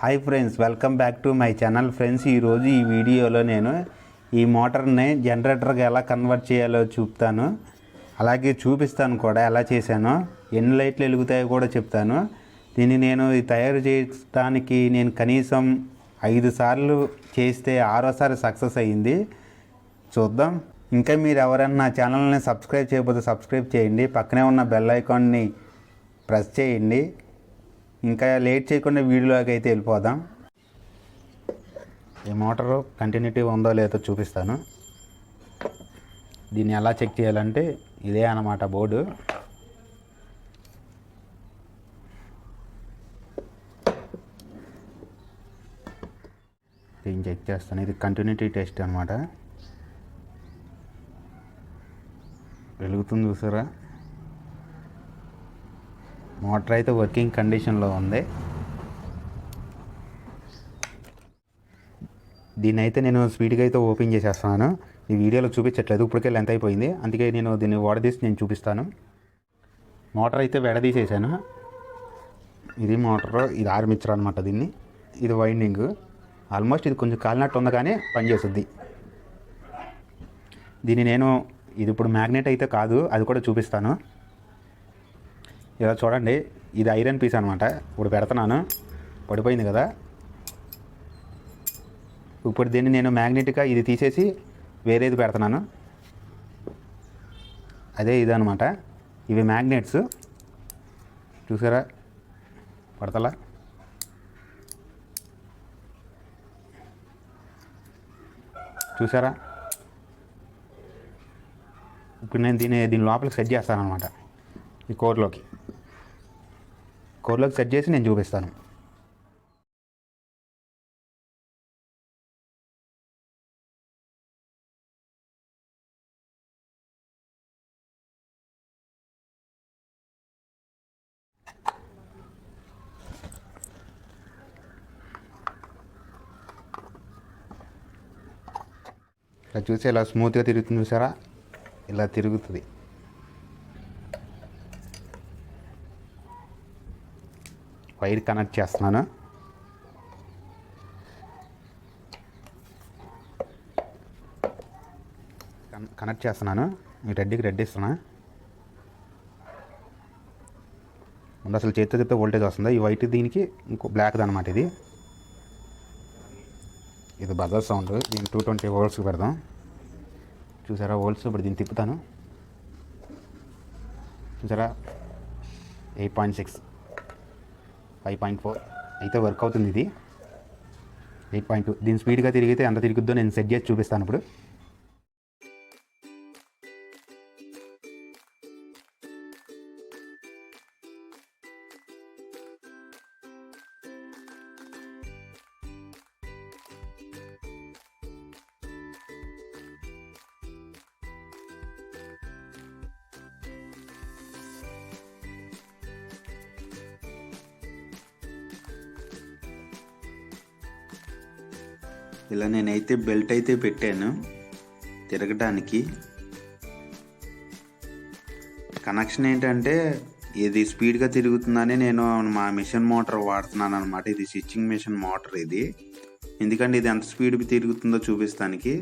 Hi friends, welcome back to my channel. Friends, ఈరోజు ఈ వీడియోలో నేను ఈ మోటార్ని జనరేటర్గా ఎలా కన్వర్ట్ చేయాలో చూపుతాను. అలాగే చూపిస్తాను కూడా ఎలా చేశానో, ఎన్ని లైట్లు వెలుగుతాయో కూడా చెప్తాను. దీన్ని నేను తయారు చేయడానికి నేను కనీసం 5 సార్లు చేస్తే 6వసారి సక్సెస్ అయ్యింది. చూద్దాం. ఇంకా మీరు ఎవరైనా నా ఛానల్ని సబ్స్క్రైబ్ చేయకపోతే సబ్స్క్రైబ్ చేయండి. పక్కనే ఉన్న బెల్ ఐకాన్ని ప్రెస్ చేయండి. ఇంకా లేట్ చేయకుండా వీడియోలోకి అయితే వెళ్ళిపోదాం. ఈ మోటారు కంటిన్యూటీ ఉందో లేదో చూపిస్తాను. దీన్ని ఎలా చెక్ చేయాలంటే ఇదే అన్నమాట బోర్డు. దీన్ని చెక్ చేస్తాను. ఇది కంటిన్యూటీ టెస్ట్ అన్నమాట. వెలుగుతుంది చూసారా? మోటార్ అయితే వర్కింగ్ కండిషన్లో ఉంది. దీన్ని అయితే నేను స్పీడ్గా అయితే ఓపెన్ చేసేస్తున్నాను. ఈ వీడియోలో చూపించట్లేదు, ఇప్పటికే లెంత్ అయిపోయింది. అందుకే నేను దీన్ని వడదీసి నేను చూపిస్తాను. మోటార్ అయితే విడదీసేసాను. ఇది మోటార్, ఇది ఆర్మిచర్ అనమాట. దీన్ని ఇది వైండింగ్. ఆల్మోస్ట్ ఇది కొంచెం కాలినట్టు ఉంది కానీ పనిచేస్తుంది. దీన్ని నేను ఇది ఇప్పుడు మ్యాగ్నెట్ అయితే కాదు, అది కూడా చూపిస్తాను. ఇలా చూడండి, ఇది ఐరన్ పీస్ అనమాట. ఇప్పుడు పెడుతున్నాను, పడిపోయింది కదా. ఇప్పుడు దీన్ని నేను మ్యాగ్నెట్గా ఇది తీసేసి వేరేది పెడుతున్నాను. అదే ఇది అనమాట. ఇవి మ్యాగ్నెట్స్ చూసారా, పడతలా. చూసారా? ఇప్పుడు నేను దీని లోపలికి సెట్ చేస్తాను అనమాట. ఈ కోర్లోకి సెట్ చేసి నేను చూపిస్తాను. ఇలా చూసి ఇలా స్మూత్గా తిరుగుతుంది చూసారా? ఇలా తిరుగుతుంది. వైర్ కనెక్ట్ చేస్తున్నాను. రెడ్ ఇస్తున్నా. ముందు అసలు చేతితో తిప్పితే వోల్టేజ్ వస్తుంది. ఈ వైట్ దీనికి ఇంకో బ్లాక్ అనమాట. ఇది బజర్ సౌండ్. దీన్ని 220 వోల్ట్స్కి పెడదాం. చూసారా వోల్ట్స్? ఇప్పుడు దీన్ని తిప్పుతాను. చూసారా? 8.6, 5.4 అయితే వర్క్ అవుతుంది. ఇది 8.2. దీని స్పీడ్గా తిరిగితే ఎంత తిరుగుద్దో నేను సెట్ చేసి చూపిస్తాను ఇప్పుడు. ఇలా నేనైతే బెల్ట్ అయితే పెట్టాను తిరగడానికి. కనెక్షన్ ఏంటంటే ఇది స్పీడ్గా తిరుగుతుందని నేను మా మిషన్ మోటార్ వాడుతున్నాను అనమాట. ఇది స్విచ్చింగ్ మిషన్ మోటార్ ఇది. ఎందుకంటే ఇది ఎంత స్పీడ్ తిరుగుతుందో చూపిస్తానికి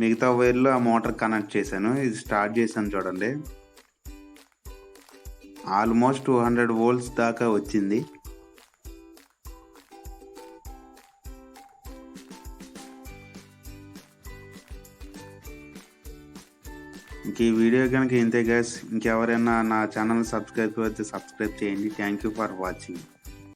మిగతా వైర్లో ఆ మోటార్ కనెక్ట్ చేశాను. ఇది స్టార్ట్ చేశాను చూడండి. ఆల్మోస్ట్ 200 వోల్ట్స్ దాకా వచ్చింది. ఇంక ఈ వీడియో కనుక ఇంతే గైస్. ఇంకెవరైనా నా ఛానల్ సబ్స్క్రైబ్ అయితే సబ్స్క్రైబ్ చేయండి. Thank you for watching.